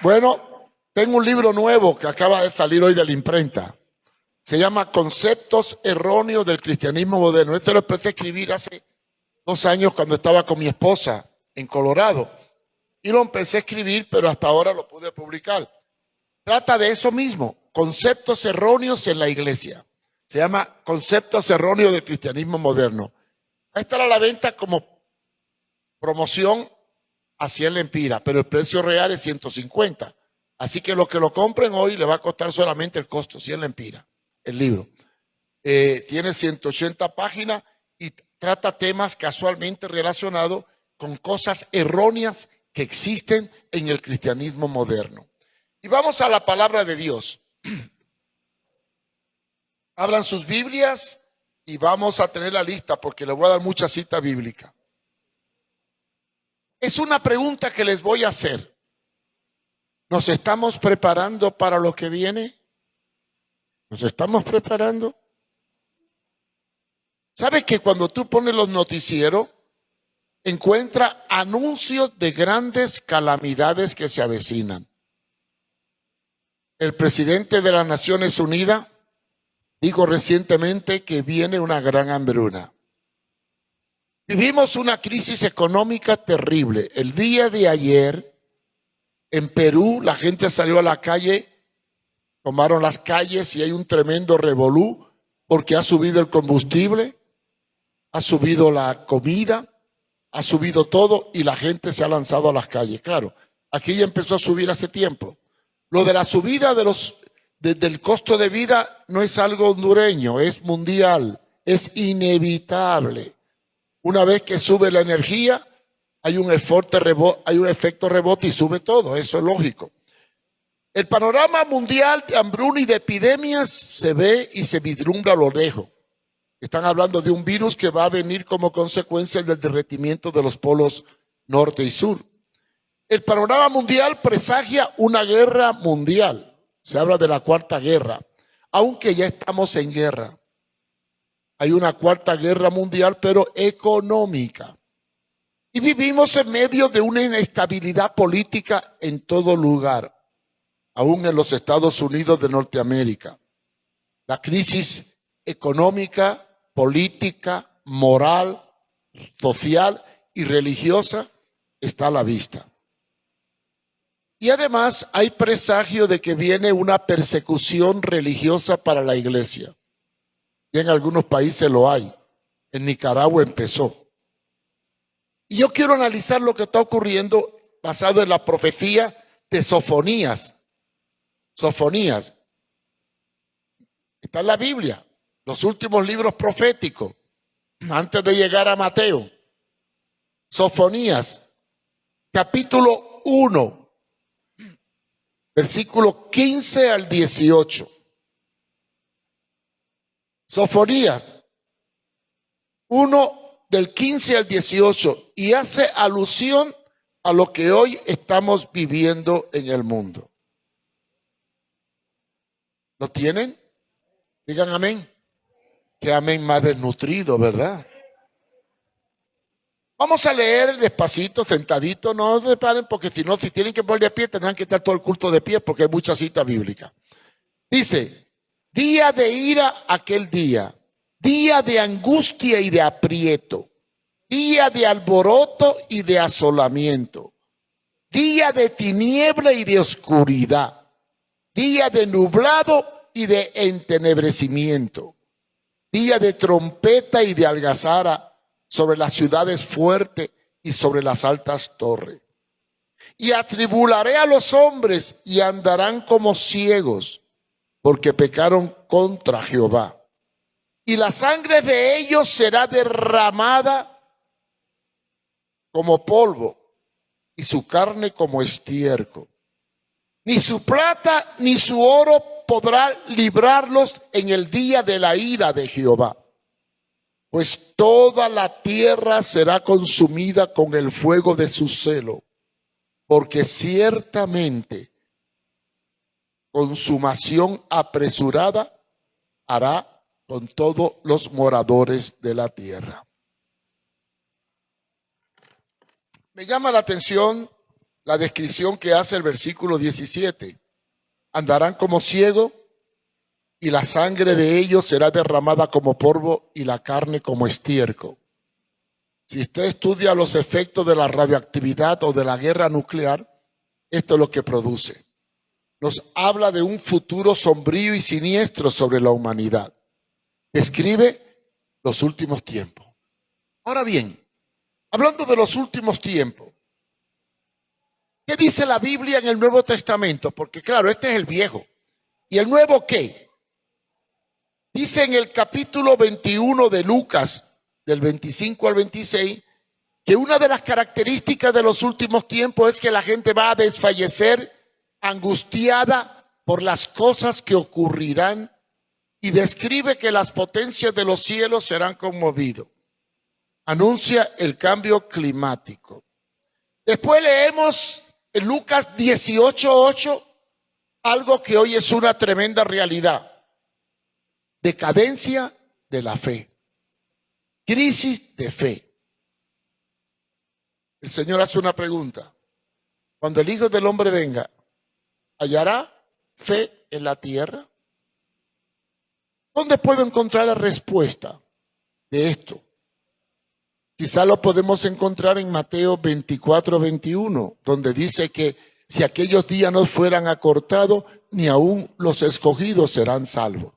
Bueno, tengo un libro nuevo que acaba de salir hoy de la imprenta. Se llama Conceptos Erróneos del Cristianismo Moderno. Este lo empecé a escribir hace 2 años cuando estaba con mi esposa en Colorado. Y lo empecé a escribir, pero hasta ahora lo pude publicar. Trata de eso mismo, conceptos erróneos en la iglesia. Se llama Conceptos Erróneos del Cristianismo Moderno. Va a estar a la venta como promoción a 100 lempiras, pero el precio real es 150. Así que los que lo compren hoy le va a costar solamente el costo, 100 lempiras, el libro. Tiene 180 páginas y trata temas casualmente relacionados con cosas erróneas que existen en el cristianismo moderno. Y vamos a la palabra de Dios. Abran sus Biblias y vamos a tener la lista porque les voy a dar mucha cita bíblica. Es una pregunta que les voy a hacer. ¿Nos estamos preparando para lo que viene? ¿Nos estamos preparando? ¿Sabe que cuando tú pones los noticieros, encuentra anuncios de grandes calamidades que se avecinan? El presidente de las Naciones Unidas dijo recientemente que viene una gran hambruna. Vivimos una crisis económica terrible. El día de ayer, en Perú, la gente salió a la calle, tomaron las calles y hay un tremendo revolú porque ha subido el combustible, ha subido la comida, ha subido todo y la gente se ha lanzado a las calles. Claro, aquí ya empezó a subir hace tiempo. Lo de la subida del costo de vida no es algo hondureño, es mundial, es inevitable. Una vez que sube la energía, hay un efecto rebote y sube todo, eso es lógico. El panorama mundial de hambruna y de epidemias se ve y se vislumbra a lo lejos. Están hablando de un virus que va a venir como consecuencia del derretimiento de los polos norte y sur. El panorama mundial presagia una guerra mundial. Se habla de la cuarta guerra, aunque ya estamos en guerra. Hay una cuarta guerra mundial, pero económica. Y vivimos en medio de una inestabilidad política en todo lugar, aún en los Estados Unidos de Norteamérica. La crisis económica, política, moral, social y religiosa está a la vista. Y además hay presagio de que viene una persecución religiosa para la iglesia. Y en algunos países lo hay. En Nicaragua empezó. Y yo quiero analizar lo que está ocurriendo basado en la profecía de Sofonías. Sofonías. Está en la Biblia. Los últimos libros proféticos. Antes de llegar a Mateo. Sofonías. Capítulo 1. Versículo 15 al 18. Sofonías 1 del 15 al 18 y hace alusión a lo que hoy estamos viviendo en el mundo. ¿Lo tienen? Digan amén. Qué amén más desnutrido, ¿verdad? Vamos a leer despacito, sentadito, no se paren porque si no, si tienen que poner de pie, tendrán que estar todo el culto de pie porque hay mucha cita bíblica. Dice, día de ira aquel día, día de angustia y de aprieto, día de alboroto y de asolamiento, día de tiniebla y de oscuridad, día de nublado y de entenebrecimiento, día de trompeta y de algazara sobre las ciudades fuertes y sobre las altas torres. Y atribularé a los hombres y andarán como ciegos, porque pecaron contra Jehová. Y la sangre de ellos será derramada como polvo, y su carne como estiércol. Ni su plata ni su oro podrá librarlos en el día de la ira de Jehová. Pues toda la tierra será consumida con el fuego de su celo, porque ciertamente consumación apresurada hará con todos los moradores de la tierra. Me llama la atención la descripción que hace el versículo 17. Andarán como ciegos y la sangre de ellos será derramada como polvo y la carne como estiércol. Si usted estudia los efectos de la radioactividad o de la guerra nuclear, esto es lo que produce. Nos habla de un futuro sombrío y siniestro sobre la humanidad. Describe los últimos tiempos. Ahora bien, hablando de los últimos tiempos, ¿qué dice la Biblia en el Nuevo Testamento? Porque claro, este es el viejo. ¿Y el nuevo qué? Dice en el capítulo 21 de Lucas, del 25 al 26, que una de las características de los últimos tiempos es que la gente va a desfallecer angustiada por las cosas que ocurrirán y describe que las potencias de los cielos serán conmovidos. Anuncia el cambio climático. Después leemos en Lucas 18:8 algo que hoy es una tremenda realidad. Decadencia de la fe. Crisis de fe. El Señor hace una pregunta. Cuando el Hijo del Hombre venga, ¿hallará fe en la tierra? ¿Dónde puedo encontrar la respuesta de esto? Quizá lo podemos encontrar en Mateo 24:21, donde dice que si aquellos días no fueran acortados, ni aún los escogidos serán salvos.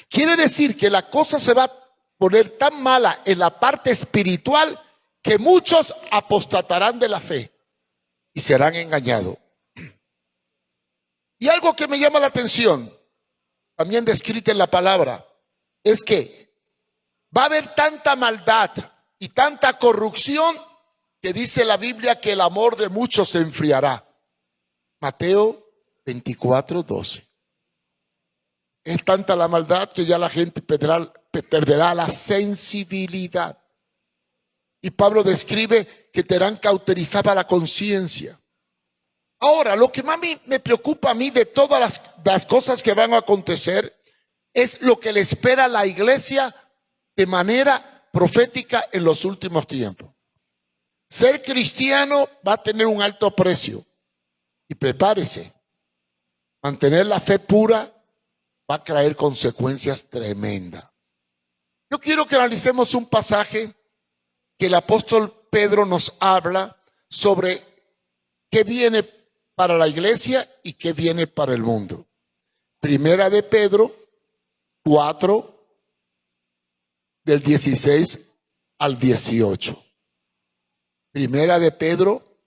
Quiere decir que la cosa se va a poner tan mala en la parte espiritual que muchos apostatarán de la fe y serán engañados. Y algo que me llama la atención, también descrito en la palabra, es que va a haber tanta maldad y tanta corrupción que dice la Biblia que el amor de muchos se enfriará. Mateo 24:12. Es tanta la maldad que ya la gente perderá la sensibilidad. Y Pablo describe que tendrán cauterizada la conciencia. Ahora, lo que más me preocupa a mí de todas las cosas que van a acontecer es lo que le espera a la iglesia de manera profética en los últimos tiempos. Ser cristiano va a tener un alto precio. Y prepárese. Mantener la fe pura va a traer consecuencias tremendas. Yo quiero que analicemos un pasaje que el apóstol Pedro nos habla sobre qué viene para la iglesia y qué viene para el mundo. Primera de Pedro 4, del 16 al 18. Primera de Pedro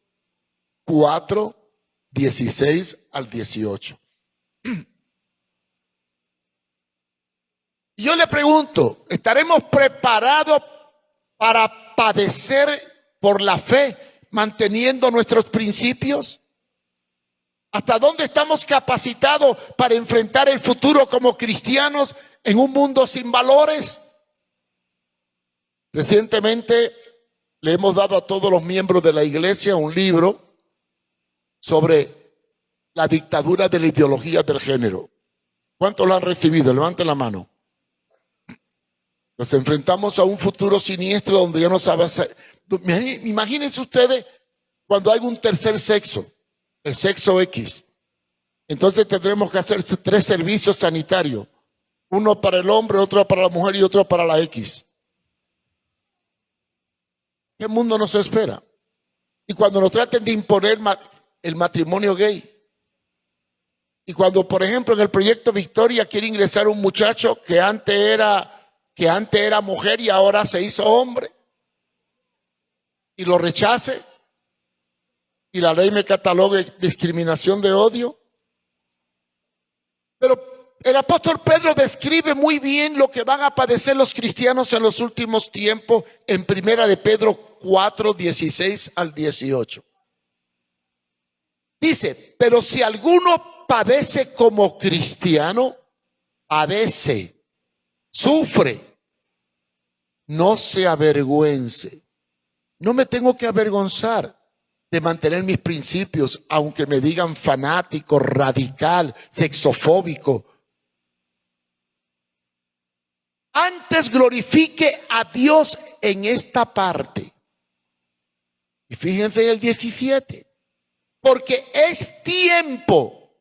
4, 16 al 18. Y yo le pregunto, ¿estaremos preparados para padecer por la fe, manteniendo nuestros principios? ¿Hasta dónde estamos capacitados para enfrentar el futuro como cristianos en un mundo sin valores? Recientemente le hemos dado a todos los miembros de la iglesia un libro sobre la dictadura de la ideología del género. ¿Cuántos lo han recibido? Levanten la mano. Nos enfrentamos a un futuro siniestro donde ya no sabe. Imagínense ustedes cuando hay un tercer sexo, el sexo X. Entonces tendremos que hacer 3 servicios sanitarios. Uno para el hombre, otro para la mujer y otro para la X. ¿Qué mundo nos espera? Y cuando nos traten de imponer el matrimonio gay. Y cuando, por ejemplo, en el proyecto Victoria quiere ingresar un muchacho que antes era mujer y ahora se hizo hombre, y lo rechace, y la ley me catalogue discriminación de odio. Pero el apóstol Pedro describe muy bien lo que van a padecer los cristianos en los últimos tiempos en Primera de Pedro 4, 16 al 18. Dice, pero si alguno padece como cristiano, padece, sufre, no se avergüence. No me tengo que avergonzar de mantener mis principios, aunque me digan fanático, radical, sexofóbico. Antes glorifique a Dios en esta parte. Y fíjense en el 17. Porque es tiempo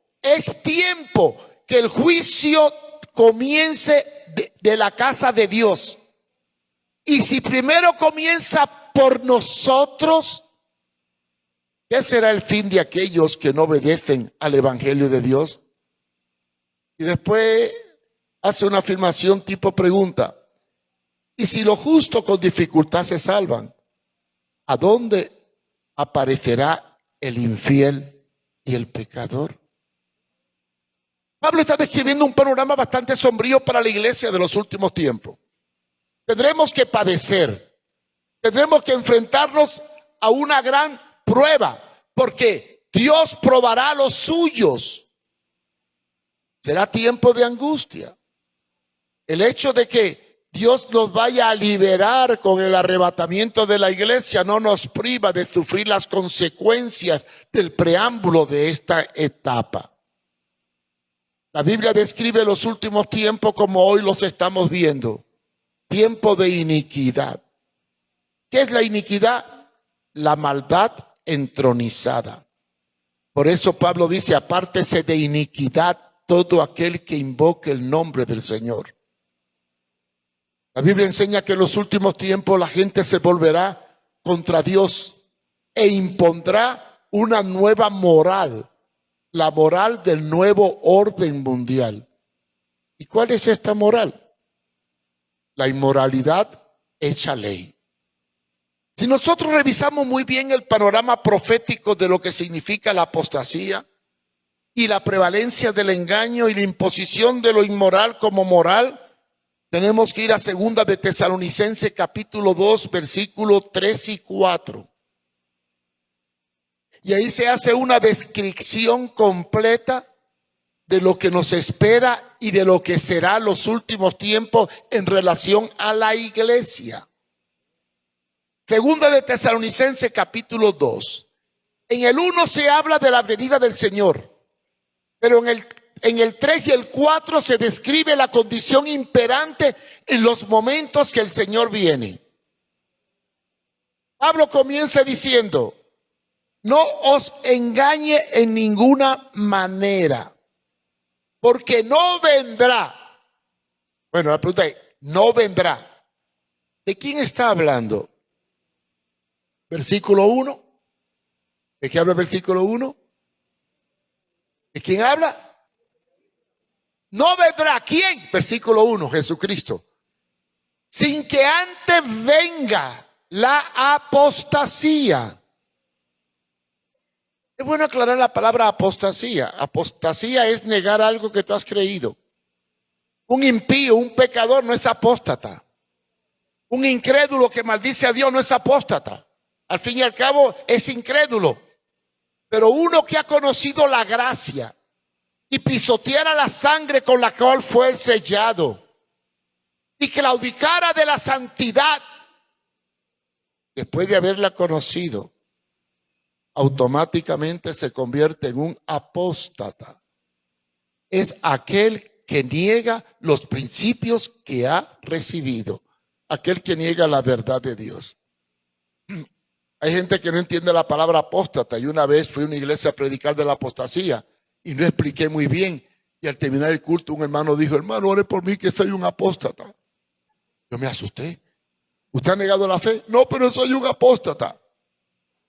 que el juicio comience de la casa de Dios. Y si primero comienza por nosotros, ¿qué será el fin de aquellos que no obedecen al Evangelio de Dios? Y después hace una afirmación tipo pregunta. ¿Y si los justos con dificultad se salvan? ¿A dónde aparecerá el infiel y el pecador? Pablo está describiendo un panorama bastante sombrío para la iglesia de los últimos tiempos. Tendremos que padecer, tendremos que enfrentarnos a una gran prueba, porque Dios probará a los suyos. Será tiempo de angustia. El hecho de que Dios nos vaya a liberar con el arrebatamiento de la iglesia no nos priva de sufrir las consecuencias del preámbulo de esta etapa. La Biblia describe los últimos tiempos como hoy los estamos viendo. Tiempo de iniquidad. ¿Qué es la iniquidad? La maldad entronizada. Por eso Pablo dice, apártese de iniquidad todo aquel que invoque el nombre del Señor. La Biblia enseña que en los últimos tiempos la gente se volverá contra Dios e impondrá una nueva moral, la moral del nuevo orden mundial. ¿Y cuál es esta moral? La inmoralidad hecha ley. Si nosotros revisamos muy bien el panorama profético de lo que significa la apostasía y la prevalencia del engaño y la imposición de lo inmoral como moral, tenemos que ir a 2 de Tesalonicenses capítulo 2, versículos 3 y 4. Y ahí se hace una descripción completa de lo que nos espera y de lo que será los últimos tiempos en relación a la iglesia. 2 de Tesalonicenses capítulo 2. En el 1 se habla de la venida del Señor, pero en el 3 y el 4 se describe la condición imperante en los momentos que el Señor viene. Pablo comienza diciendo, no os engañe en ninguna manera, porque no vendrá. Bueno, la pregunta es, no vendrá. ¿De quién está hablando? Versículo 1. ¿De qué habla el versículo 1? ¿De quién habla? No vendrá. ¿Quién? Versículo 1, Jesucristo. Sin que antes venga la apostasía. Es bueno aclarar la palabra apostasía. Apostasía es negar algo que tú has creído. Un impío, un pecador no es apóstata. Un incrédulo que maldice a Dios no es apóstata. Al fin y al cabo es incrédulo. Pero uno que ha conocido la gracia y pisoteara la sangre con la cual fue sellado y claudicara de la santidad después de haberla conocido, automáticamente se convierte en un apóstata. Es aquel que niega los principios que ha recibido, aquel que niega la verdad de Dios. Hay gente que no entiende la palabra apóstata, y una vez fui a una iglesia a predicar de la apostasía y no expliqué muy bien, y al terminar el culto un hermano dijo, hermano, ore por mí que soy un apóstata. Yo me asusté. ¿Usted ha negado la fe? No, pero soy un apóstata.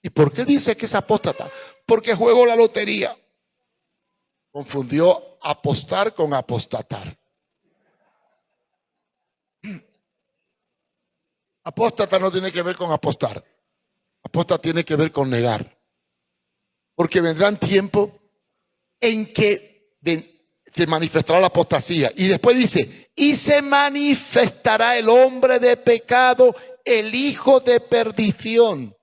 ¿Y por qué dice que es apóstata? Porque juego la lotería. Confundió apostar con apostatar. Apóstata no tiene que ver con apostar. Apóstata tiene que ver con negar. Porque vendrán tiempos en que se manifestará la apostasía. Y después dice, y se manifestará el hombre de pecado, el hijo de perdición.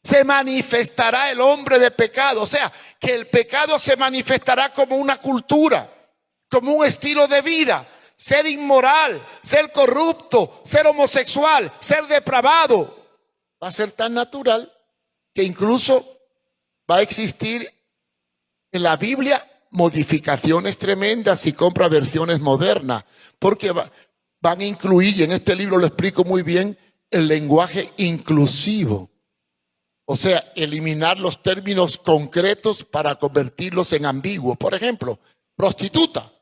Se manifestará el hombre de pecado. O sea, que el pecado se manifestará como una cultura, como un estilo de vida. Ser inmoral, ser corrupto, ser homosexual, ser depravado. Va a ser tan natural que incluso va a existir en la Biblia modificaciones tremendas y compra versiones modernas. Porque van a incluir, y en este libro lo explico muy bien, el lenguaje inclusivo. O sea, eliminar los términos concretos para convertirlos en ambiguos. Por ejemplo, prostituta,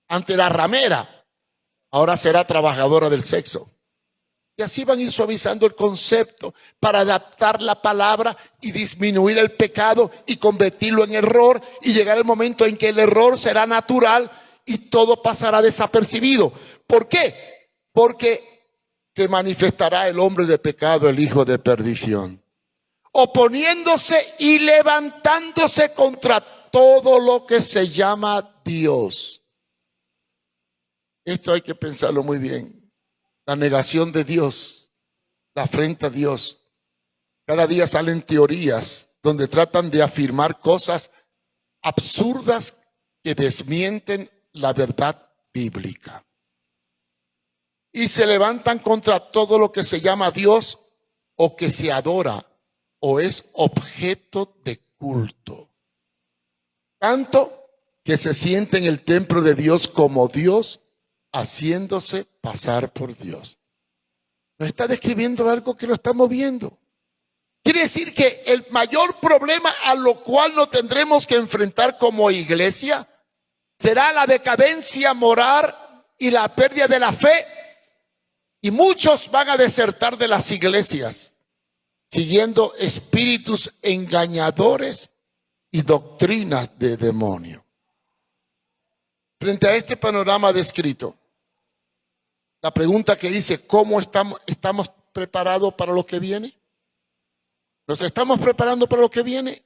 antes era ramera, ahora será trabajadora del sexo. Y así van a ir suavizando el concepto para adaptar la palabra y disminuir el pecado y convertirlo en error y llegar el momento en que el error será natural y todo pasará desapercibido. ¿Por qué? Porque se manifestará el hombre de pecado, el hijo de perdición, oponiéndose y levantándose contra todo lo que se llama Dios. Esto hay que pensarlo muy bien. La negación de Dios, la afrenta a Dios. Cada día salen teorías donde tratan de afirmar cosas absurdas que desmienten la verdad bíblica. Y se levantan contra todo lo que se llama Dios o que se adora o es objeto de culto. Tanto que se siente en el templo de Dios como Dios, haciéndose pasar por Dios. Nos está describiendo algo que lo estamos viendo. Quiere decir que el mayor problema a lo cual nos tendremos que enfrentar como iglesia será la decadencia moral y la pérdida de la fe. Y muchos van a desertar de las iglesias, siguiendo espíritus engañadores y doctrinas de demonio. Frente a este panorama descrito, la pregunta que dice, ¿cómo estamos preparados para lo que viene? ¿Nos estamos preparando para lo que viene?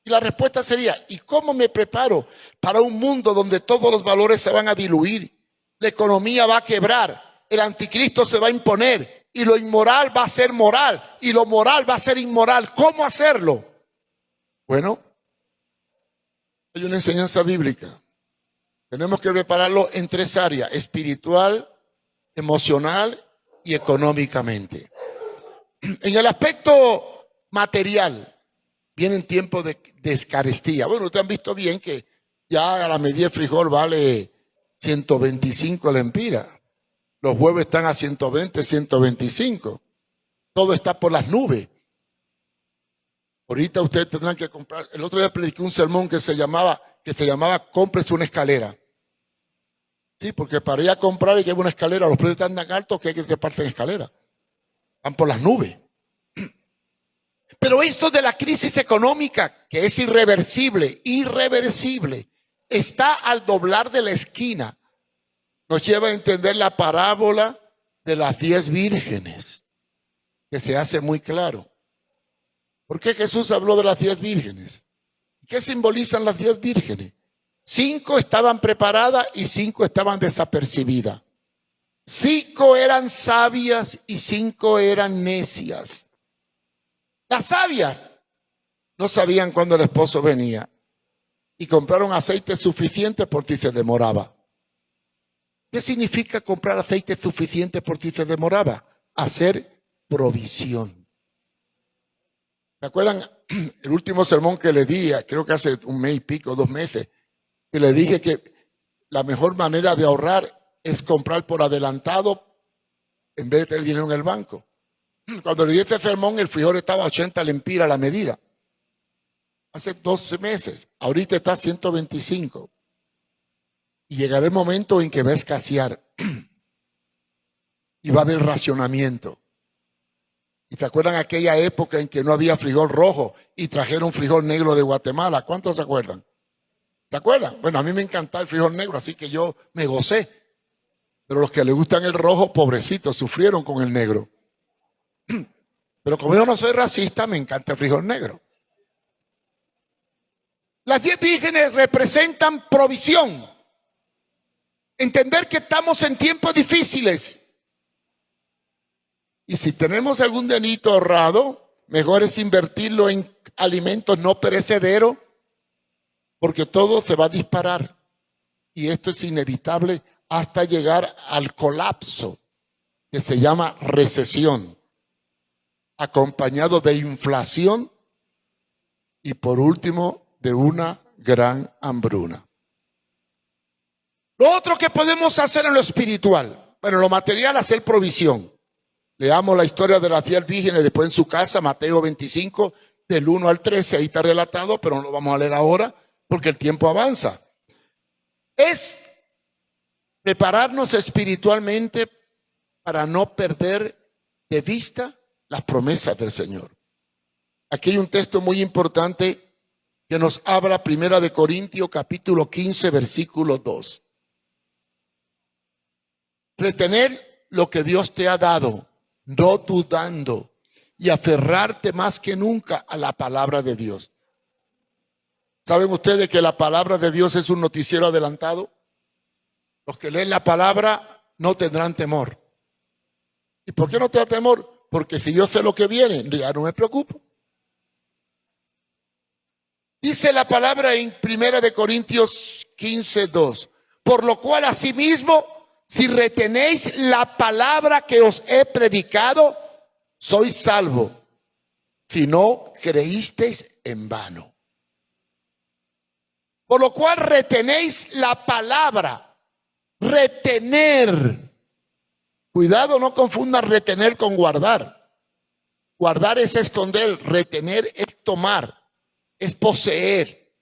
Y la respuesta sería, ¿y cómo me preparo para un mundo donde todos los valores se van a diluir? La economía va a quebrar, el anticristo se va a imponer y lo inmoral va a ser moral y lo moral va a ser inmoral. ¿Cómo hacerlo? Bueno, hay una enseñanza bíblica. Tenemos que prepararlo en tres áreas: espiritual, emocional y económicamente. En el aspecto material, vienen tiempos de escarestía. Bueno, ustedes han visto bien que ya a la medida de frijol vale 125 lempiras. Los huevos están a 120, 125. Todo está por las nubes. Ahorita ustedes tendrán que comprar. El otro día prediqué un sermón que se llamaba cómprese una escalera. Sí, porque para ir a comprar hay que ir a una escalera. Los precios están tan altos que hay que treparse en escalera. Van por las nubes. Pero esto de la crisis económica, que es irreversible, está al doblar de la esquina. Nos lleva a entender la parábola de las 10 vírgenes, que se hace muy claro. ¿Por qué Jesús habló de las 10 vírgenes? ¿Qué simbolizan las 10 vírgenes? 5 estaban preparadas y 5 estaban desapercibidas. 5 eran sabias y 5 eran necias. Las sabias no sabían cuándo el esposo venía y compraron aceite suficiente por si se demoraba. ¿Qué significa comprar aceite suficiente por si se demoraba? Hacer provisión. ¿Se acuerdan el último sermón que le di, creo que hace un mes y pico, 2 meses, que le dije que la mejor manera de ahorrar es comprar por adelantado en vez de tener dinero en el banco? Cuando le di este sermón, el frijol estaba a 80 lempiras la medida. Hace 12 meses. Ahorita está a 125. Y llegará el momento en que va a escasear. Y va a haber racionamiento. ¿Y se acuerdan aquella época en que no había frijol rojo y trajeron frijol negro de Guatemala? ¿Cuántos se acuerdan? ¿Se acuerdan? Bueno, a mí me encanta el frijol negro, así que yo me gocé. Pero los que les gustan el rojo, pobrecitos, sufrieron con el negro. Pero como yo no soy racista, me encanta el frijol negro. Las 10 vírgenes representan provisión. Entender que estamos en tiempos difíciles. Y si tenemos algún dinerito ahorrado, mejor es invertirlo en alimentos no perecederos, porque todo se va a disparar. Y esto es inevitable hasta llegar al colapso, que se llama recesión, acompañado de inflación y por último de una gran hambruna. Lo otro que podemos hacer en lo espiritual, bueno, en lo material, hacer provisión. Leamos la historia de las 10 vírgenes después en su casa, Mateo 25, del 1 al 13, ahí está relatado, pero no lo vamos a leer ahora porque el tiempo avanza. Es prepararnos espiritualmente para no perder de vista las promesas del Señor. Aquí hay un texto muy importante que nos habla, 1 Corintios capítulo 15, versículo 2. Retener lo que Dios te ha dado, no dudando, y aferrarte más que nunca a la palabra de Dios. ¿Saben ustedes que la palabra de Dios es un noticiero adelantado? Los que leen la palabra no tendrán temor. ¿Y por qué no te da temor? Porque si yo sé lo que viene, ya no me preocupo. Dice la palabra en 1 Corintios 15, 2. Por lo cual asimismo, si retenéis la palabra que os he predicado, sois salvo. Si no creísteis en vano. Por lo cual retenéis la palabra. Retener. Cuidado, no confundan retener con guardar. Guardar es esconder, retener es tomar, es poseer,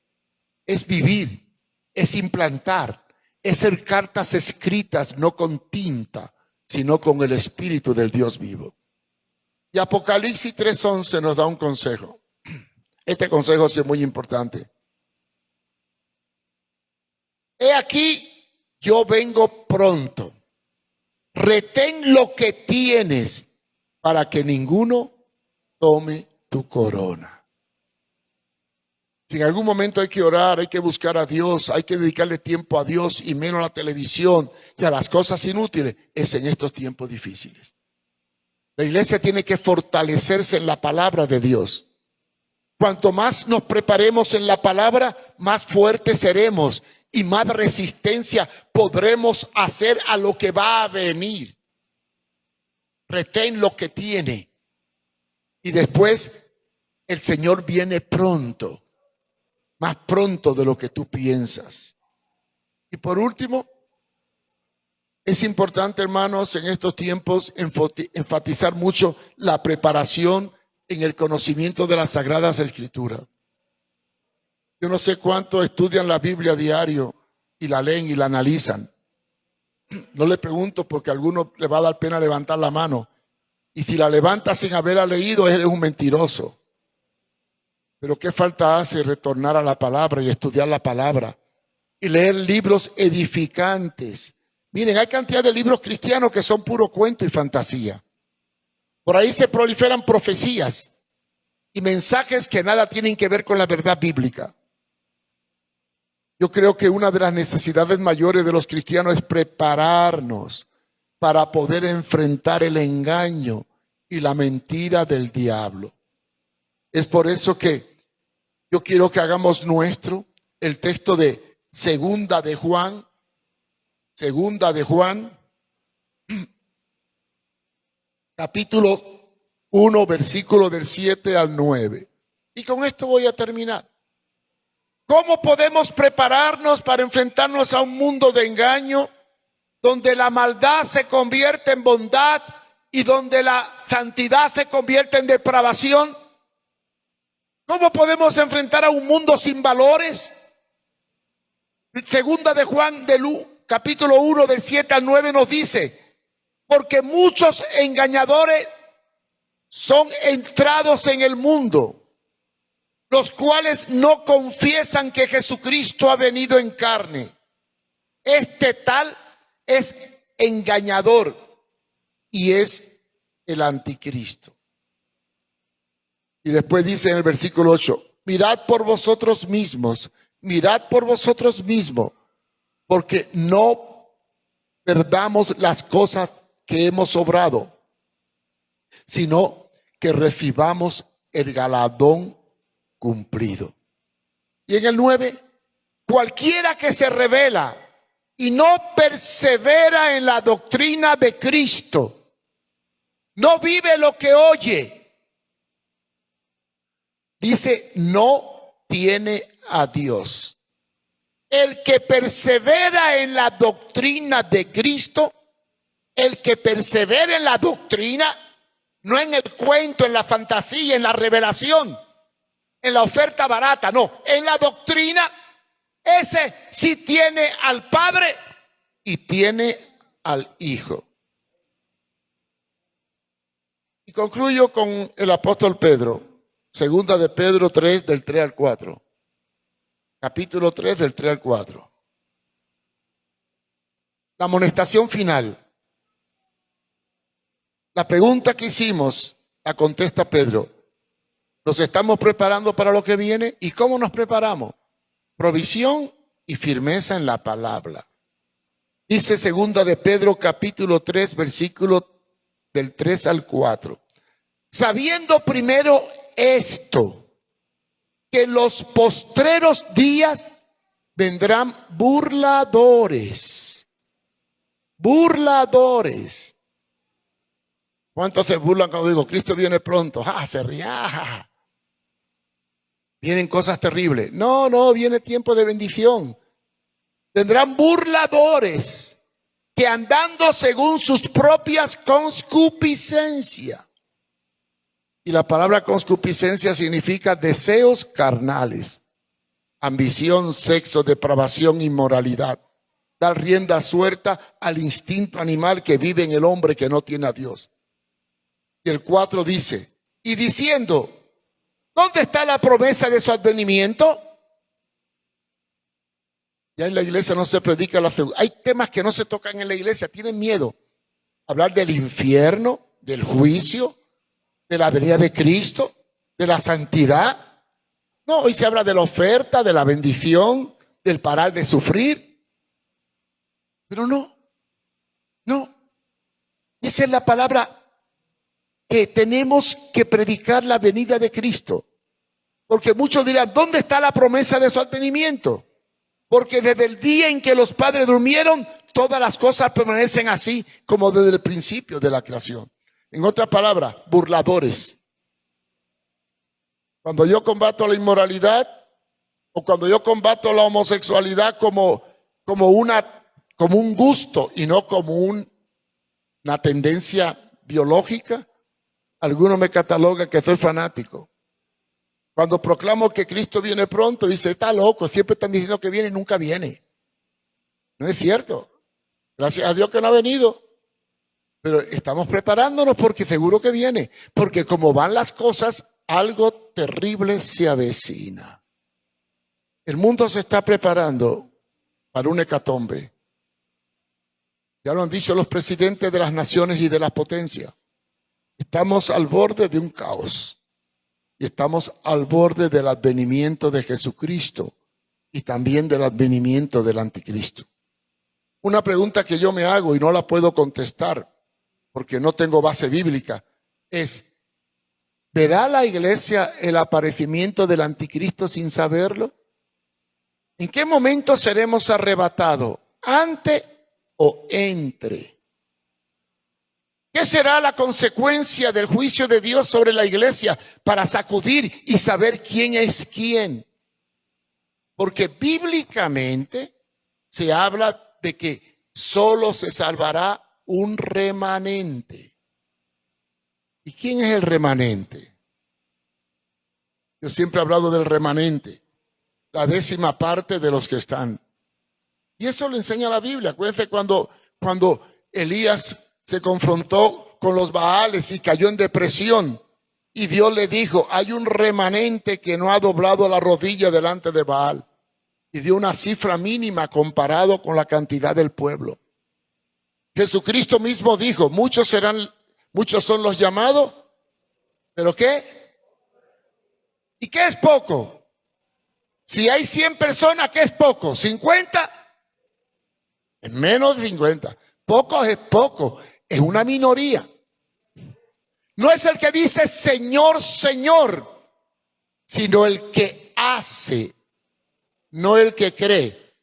es vivir, es implantar, es ser cartas escritas no con tinta, sino con el Espíritu del Dios vivo. Y Apocalipsis 3:11 nos da un consejo. Este consejo es muy importante. He aquí, yo vengo pronto. Retén lo que tienes para que ninguno tome tu corona. Si en algún momento hay que orar, hay que buscar a Dios, hay que dedicarle tiempo a Dios y menos a la televisión y a las cosas inútiles, es en estos tiempos difíciles. La iglesia tiene que fortalecerse en la palabra de Dios. Cuanto más nos preparemos en la palabra, más fuertes seremos y más resistencia podremos hacer a lo que va a venir. Retén lo que tiene. Y después el Señor viene pronto, más pronto de lo que tú piensas. Y por último, es importante, hermanos, en estos tiempos enfatizar mucho la preparación en el conocimiento de las Sagradas Escrituras. Yo no sé cuánto estudian la Biblia diario y la leen y la analizan. No le pregunto porque a alguno le va a dar pena levantar la mano. Y si la levanta sin haberla leído, eres un mentiroso. Pero qué falta hace retornar a la palabra y estudiar la palabra y leer libros edificantes. Miren, hay cantidad de libros cristianos que son puro cuento y fantasía. Por ahí se proliferan profecías y mensajes que nada tienen que ver con la verdad bíblica. Yo creo que una de las necesidades mayores de los cristianos es prepararnos para poder enfrentar el engaño y la mentira del diablo. Es por eso que yo quiero que hagamos nuestro el texto de Segunda de Juan, capítulo 1, versículo del 7 al 9. Y con esto voy a terminar. ¿Cómo podemos prepararnos para enfrentarnos a un mundo de engaño donde la maldad se convierte en bondad y donde la santidad se convierte en depravación? ¿Cómo podemos enfrentar a un mundo sin valores? Segunda de Juan, capítulo 1, del 7 al 9 nos dice: porque muchos engañadores son entrados en el mundo, los cuales no confiesan que Jesucristo ha venido en carne. Este tal es engañador y es el anticristo. Y después dice en el versículo 8, mirad por vosotros mismos, porque no perdamos las cosas que hemos obrado, sino que recibamos el galardón cumplido. Y en el 9, cualquiera que se rebela y no persevera en la doctrina de Cristo, no vive lo que oye, dice, no tiene a Dios. El que persevera en la doctrina de Cristo, el que persevera en la doctrina, No en el cuento, en la fantasía, en la revelación, en la oferta barata, no, en la doctrina. Ese sí tiene al Padre y tiene al Hijo. Y concluyo con el apóstol Pedro, segunda de Pedro 3, del 3 al 4. Capítulo 3, del 3 al 4. La amonestación final. La pregunta que hicimos la contesta Pedro. ¿Nos estamos preparando para lo que viene? ¿Y cómo nos preparamos? Provisión y firmeza en la palabra. Dice segunda de Pedro capítulo 3, versículo del 3 al 4. Sabiendo primero esto, que en los postreros días vendrán burladores. Burladores. ¿Cuántos se burlan cuando digo Cristo viene pronto? Se ríen. Vienen cosas terribles. No, viene tiempo de bendición. Tendrán burladores que andando según sus propias concupiscencias. Y la palabra concupiscencia significa deseos carnales, ambición, sexo, depravación, inmoralidad. Dar rienda suelta al instinto animal que vive en el hombre que no tiene a Dios. Y el 4 dice, y diciendo, ¿dónde está la promesa de su advenimiento? Ya en la iglesia no se predica la fe. Hay temas que no se tocan en la iglesia, tienen miedo. Hablar del infierno, del juicio, de la venida de Cristo, de la santidad. No, hoy se habla de la oferta, de la bendición, del parar de sufrir. Pero no. Esa es la palabra que tenemos que predicar, la venida de Cristo. Porque muchos dirán, ¿dónde está la promesa de su advenimiento? Porque desde el día en que los padres durmieron, todas las cosas permanecen así como desde el principio de la creación. En otras palabras, burladores. Cuando yo combato la inmoralidad o cuando yo combato la homosexualidad como un gusto y no como una tendencia biológica, algunos me catalogan que soy fanático. Cuando proclamo que Cristo viene pronto, dice, está loco, siempre están diciendo que viene y nunca viene. No es cierto. Gracias a Dios que no ha venido. Pero estamos preparándonos porque seguro que viene. Porque como van las cosas, algo terrible se avecina. El mundo se está preparando para un hecatombe. Ya lo han dicho los presidentes de las naciones y de las potencias. Estamos al borde de un caos. Y estamos al borde del advenimiento de Jesucristo y también del advenimiento del anticristo. Una pregunta que yo me hago y no la puedo contestar porque no tengo base bíblica es, ¿verá la iglesia el aparecimiento del anticristo sin saberlo? ¿En qué momento seremos arrebatados? ¿Ante o entre? ¿Qué será la consecuencia del juicio de Dios sobre la iglesia para sacudir y saber quién es quién? Porque bíblicamente se habla de que solo se salvará un remanente. ¿Y quién es el remanente? Yo siempre he hablado del remanente, la 10ª parte de los que están. Y eso lo enseña la Biblia. Acuérdense cuando Elías se confrontó con los Baales y cayó en depresión. Y Dios le dijo, hay un remanente que no ha doblado la rodilla delante de Baal. Y dio una cifra mínima comparado con la cantidad del pueblo. Jesucristo mismo dijo, muchos son los llamados, ¿pero qué? ¿Y qué es poco? Si hay 100 personas, ¿qué es poco? ¿50? Es menos de 50. Poco es poco. Es una minoría. No es el que dice Señor, Señor, sino el que hace, no el que cree.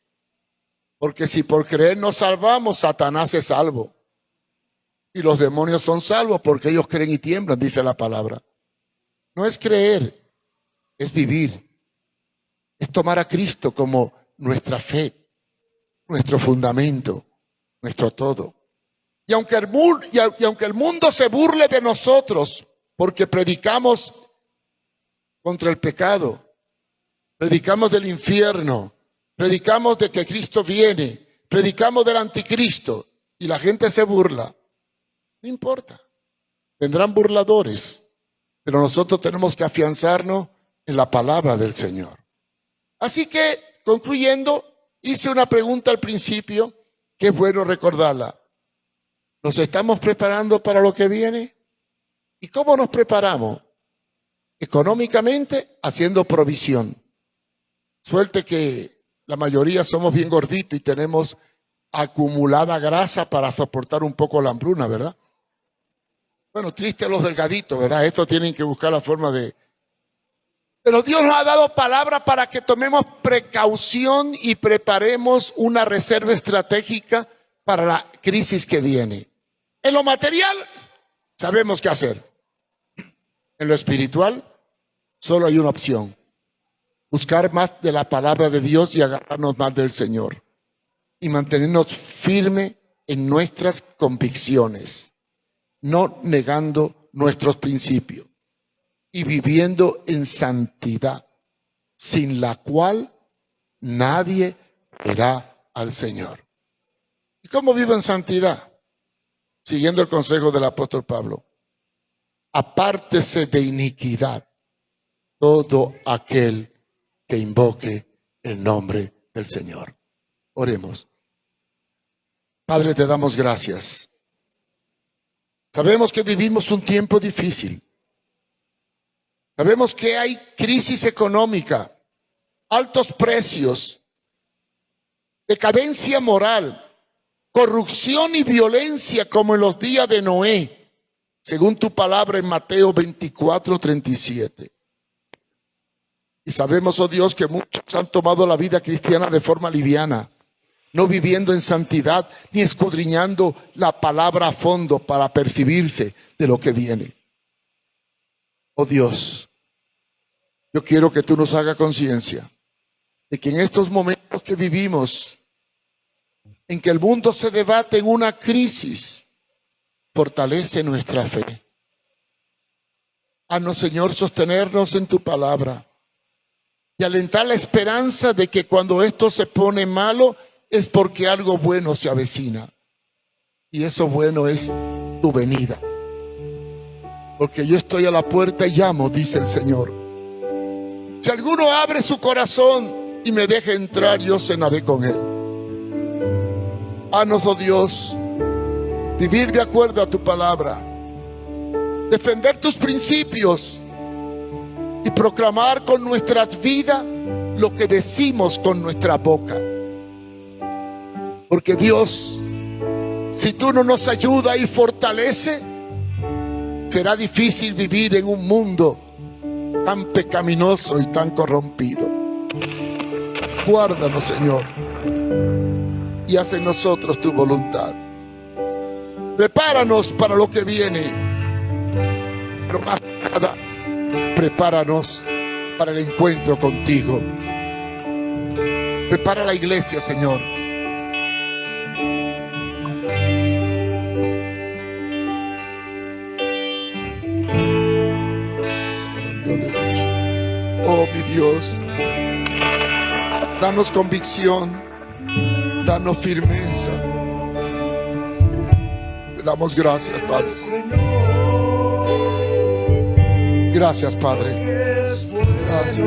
Porque si por creer nos salvamos, Satanás es salvo. Y los demonios son salvos porque ellos creen y tiemblan, dice la palabra. No es creer, es vivir. Es tomar a Cristo como nuestra fe, nuestro fundamento, nuestro todo. Y aunque el mundo se burle de nosotros porque predicamos contra el pecado, predicamos del infierno, predicamos de que Cristo viene, predicamos del anticristo y la gente se burla, no importa, vendrán burladores, pero nosotros tenemos que afianzarnos en la palabra del Señor. Así que, concluyendo, hice una pregunta al principio que es bueno recordarla. ¿Nos estamos preparando para lo que viene? ¿Y cómo nos preparamos? Económicamente, haciendo provisión. Suerte que la mayoría somos bien gorditos y tenemos acumulada grasa para soportar un poco la hambruna, ¿verdad? Bueno, triste los delgaditos, ¿verdad? Estos tienen que buscar la forma de... Pero Dios nos ha dado palabra para que tomemos precaución y preparemos una reserva estratégica para la crisis que viene. En lo material, sabemos qué hacer. En lo espiritual, solo hay una opción. Buscar más de la palabra de Dios y agarrarnos más del Señor. Y mantenernos firmes en nuestras convicciones, no negando nuestros principios y viviendo en santidad, sin la cual nadie verá al Señor. ¿Y cómo vivo en santidad? Siguiendo el consejo del apóstol Pablo. Apártese de iniquidad todo aquel que invoque el nombre del Señor. Oremos. Padre, te damos gracias. Sabemos que vivimos un tiempo difícil. Sabemos que hay crisis económica, altos precios, decadencia moral, corrupción y violencia como en los días de Noé, según tu palabra en Mateo 24:37. Y sabemos, oh Dios, que muchos han tomado la vida cristiana de forma liviana, no viviendo en santidad ni escudriñando la palabra a fondo para percibirse de lo que viene. Oh Dios, yo quiero que tú nos hagas conciencia de que en estos momentos que vivimos, en que el mundo se debate en una crisis, fortalece nuestra fe. Haznos, Señor, sostenernos en tu palabra y alentar la esperanza de que cuando esto se pone malo es porque algo bueno se avecina. Y eso bueno es tu venida. Porque yo estoy a la puerta y llamo, dice el Señor. Si alguno abre su corazón y me deja entrar, yo cenaré con él. Haznos, oh Dios, vivir de acuerdo a tu palabra, defender tus principios y proclamar con nuestras vidas lo que decimos con nuestra boca. Porque Dios, si tú no nos ayudas y fortalece, será difícil vivir en un mundo tan pecaminoso y tan corrompido. Guárdanos, Señor, y haz en nosotros tu voluntad. Prepáranos para lo que viene, pero más que nada, prepáranos para el encuentro contigo. Prepara la iglesia, Señor. Oh, mi Dios, danos convicción, danos firmeza. Te damos gracias, Padre. Gracias, Padre. Gracias.